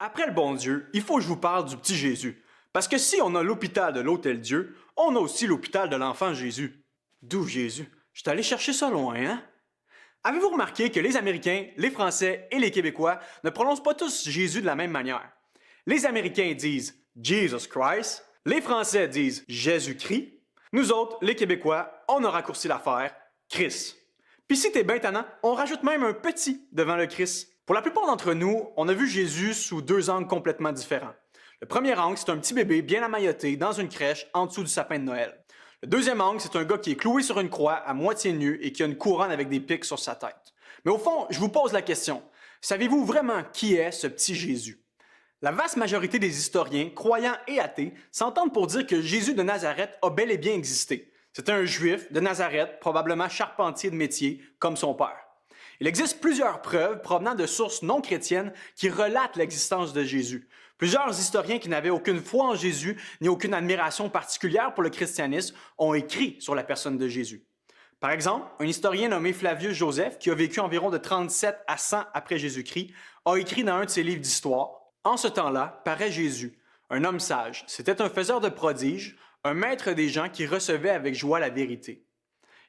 Après le bon Dieu, il faut que je vous parle du petit Jésus. Parce que si on a l'hôpital de l'Hôtel Dieu, on a aussi l'hôpital de l'enfant Jésus. D'où Jésus? Je suis allé chercher ça loin, hein? Avez-vous remarqué que les Américains, les Français et les Québécois ne prononcent pas tous Jésus de la même manière? Les Américains disent Jesus Christ, les Français disent Jésus-Christ. Nous autres, les Québécois, on a raccourci l'affaire, Christ. Puis si t'es bien tannant, on rajoute même un petit devant le Christ. Pour la plupart d'entre nous, on a vu Jésus sous deux angles complètement différents. Le premier angle, c'est un petit bébé bien amailloté dans une crèche en dessous du sapin de Noël. Le deuxième angle, c'est un gars qui est cloué sur une croix à moitié nu et qui a une couronne avec des pics sur sa tête. Mais au fond, je vous pose la question, savez-vous vraiment qui est ce petit Jésus? La vaste majorité des historiens, croyants et athées, s'entendent pour dire que Jésus de Nazareth a bel et bien existé. C'était un juif de Nazareth, probablement charpentier de métier, comme son père. Il existe plusieurs preuves provenant de sources non chrétiennes qui relatent l'existence de Jésus. Plusieurs historiens qui n'avaient aucune foi en Jésus ni aucune admiration particulière pour le christianisme ont écrit sur la personne de Jésus. Par exemple, un historien nommé Flavius Joseph, qui a vécu environ de 37 à 100 après Jésus-Christ, a écrit dans un de ses livres d'histoire « En ce temps-là, paraît Jésus, un homme sage. C'était un faiseur de prodiges, un maître des gens qui recevait avec joie la vérité.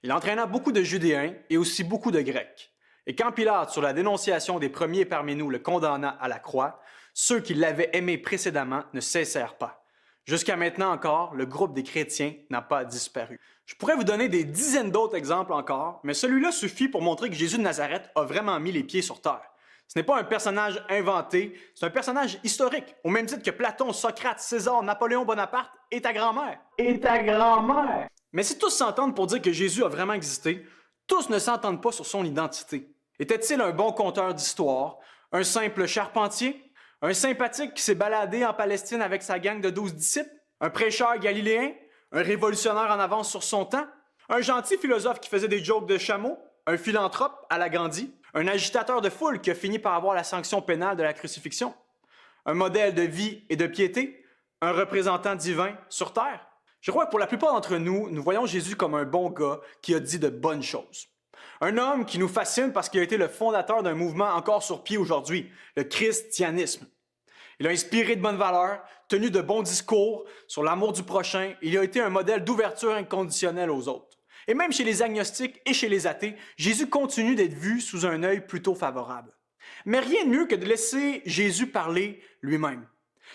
Il entraîna beaucoup de Judéens et aussi beaucoup de Grecs. Et quand Pilate, sur la dénonciation des premiers parmi nous, le condamna à la croix, ceux qui l'avaient aimé précédemment ne cessèrent pas. Jusqu'à maintenant encore, le groupe des chrétiens n'a pas disparu. » Je pourrais vous donner des dizaines d'autres exemples encore, mais celui-là suffit pour montrer que Jésus de Nazareth a vraiment mis les pieds sur terre. Ce n'est pas un personnage inventé, c'est un personnage historique, au même titre que Platon, Socrate, César, Napoléon Bonaparte et ta grand-mère. Et ta grand-mère! Mais si tous s'entendent pour dire que Jésus a vraiment existé, tous ne s'entendent pas sur son identité. Était-il un bon conteur d'histoire, un simple charpentier, un sympathique qui s'est baladé en Palestine avec sa gang de 12 disciples, un prêcheur galiléen, un révolutionnaire en avance sur son temps, un gentil philosophe qui faisait des jokes de chameaux, un philanthrope à la Gandhi, un agitateur de foule qui a fini par avoir la sanction pénale de la crucifixion, un modèle de vie et de piété, un représentant divin sur terre. Je crois que pour la plupart d'entre nous, nous voyons Jésus comme un bon gars qui a dit de bonnes choses. Un homme qui nous fascine parce qu'il a été le fondateur d'un mouvement encore sur pied aujourd'hui, le christianisme. Il a inspiré de bonnes valeurs, tenu de bons discours sur l'amour du prochain, et il a été un modèle d'ouverture inconditionnelle aux autres. Et même chez les agnostiques et chez les athées, Jésus continue d'être vu sous un œil plutôt favorable. Mais rien de mieux que de laisser Jésus parler lui-même.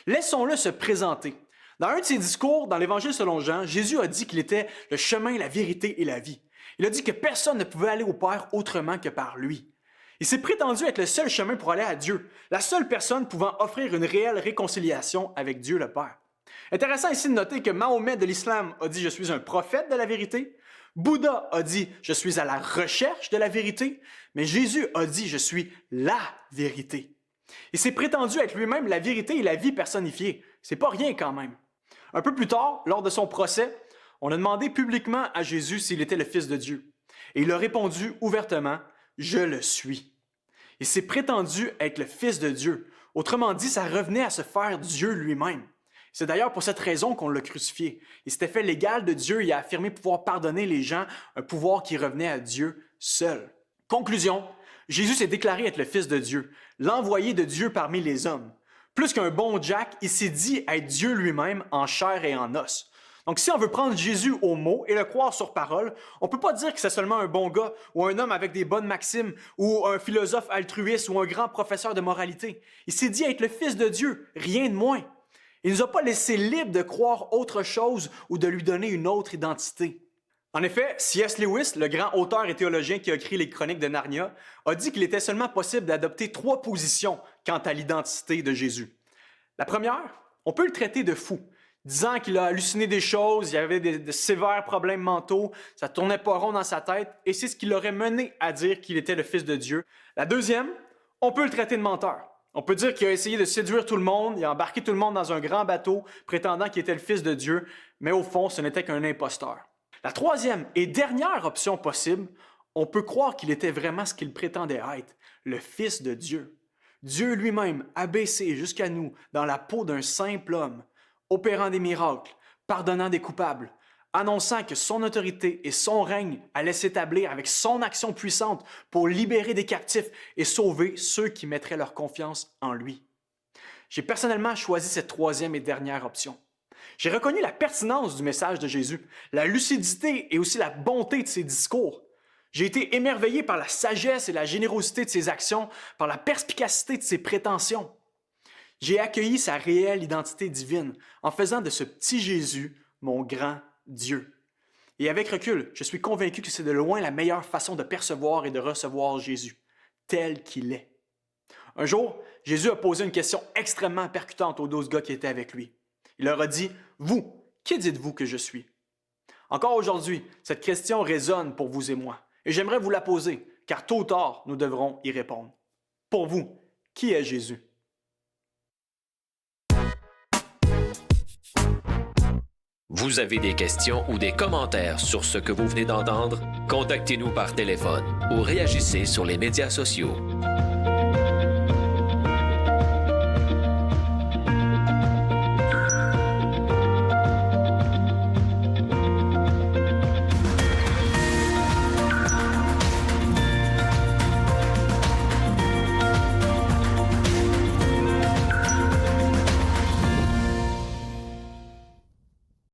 Laissons-le se présenter. Dans un de ses discours, dans l'Évangile selon Jean, Jésus a dit qu'il était le chemin, la vérité et la vie. Il a dit que personne ne pouvait aller au Père autrement que par lui. Il s'est prétendu être le seul chemin pour aller à Dieu, la seule personne pouvant offrir une réelle réconciliation avec Dieu le Père. Intéressant ici de noter que Mahomet de l'Islam a dit « Je suis un prophète de la vérité », Bouddha a dit « Je suis à la recherche de la vérité », mais Jésus a dit « Je suis la vérité ». Il s'est prétendu être lui-même la vérité et la vie personnifiée. C'est pas rien quand même. Un peu plus tard, lors de son procès, on a demandé publiquement à Jésus s'il était le Fils de Dieu. Et il a répondu ouvertement « Je le suis ». Il s'est prétendu être le Fils de Dieu. Autrement dit, ça revenait à se faire Dieu lui-même. C'est d'ailleurs pour cette raison qu'on l'a crucifié. Il s'était fait l'égal de Dieu et a affirmé pouvoir pardonner les gens, un pouvoir qui revenait à Dieu seul. Conclusion, Jésus s'est déclaré être le Fils de Dieu, l'envoyé de Dieu parmi les hommes. Plus qu'un bon Jack, il s'est dit être Dieu lui-même en chair et en os. Donc si on veut prendre Jésus au mot et le croire sur parole, on ne peut pas dire que c'est seulement un bon gars ou un homme avec des bonnes maximes ou un philosophe altruiste ou un grand professeur de moralité. Il s'est dit être le Fils de Dieu, rien de moins. Il ne nous a pas laissé libres de croire autre chose ou de lui donner une autre identité. En effet, C.S. Lewis, le grand auteur et théologien qui a écrit les Chroniques de Narnia, a dit qu'il était seulement possible d'adopter 3 positions quant à l'identité de Jésus. La première, on peut le traiter de fou, disant qu'il a halluciné des choses, il y avait de sévères problèmes mentaux, ça tournait pas rond dans sa tête, et c'est ce qui l'aurait mené à dire qu'il était le Fils de Dieu. La deuxième, on peut le traiter de menteur. On peut dire qu'il a essayé de séduire tout le monde, il a embarqué tout le monde dans un grand bateau, prétendant qu'il était le Fils de Dieu, mais au fond, ce n'était qu'un imposteur. La troisième et dernière option possible, on peut croire qu'il était vraiment ce qu'il prétendait être, le Fils de Dieu. Dieu lui-même abaissé jusqu'à nous dans la peau d'un simple homme, opérant des miracles, pardonnant des coupables, annonçant que son autorité et son règne allaient s'établir avec son action puissante pour libérer des captifs et sauver ceux qui mettraient leur confiance en lui. j'ai personnellement choisi cette troisième et dernière option. J'ai reconnu la pertinence du message de Jésus, la lucidité et aussi la bonté de ses discours. J'ai été émerveillé par la sagesse et la générosité de ses actions, par la perspicacité de ses prétentions. J'ai accueilli sa réelle identité divine en faisant de ce petit Jésus mon grand Dieu. Et avec recul, je suis convaincu que c'est de loin la meilleure façon de percevoir et de recevoir Jésus, tel qu'il est. Un jour, Jésus a posé une question extrêmement percutante aux 12 gars qui étaient avec lui. Il leur a dit « Vous, qui dites-vous que je suis ?» Encore aujourd'hui, cette question résonne pour vous et moi, et j'aimerais vous la poser, car tôt ou tard, nous devrons y répondre. Pour vous, qui est Jésus? Vous avez des questions ou des commentaires sur ce que vous venez d'entendre? Contactez-nous par téléphone ou réagissez sur les médias sociaux.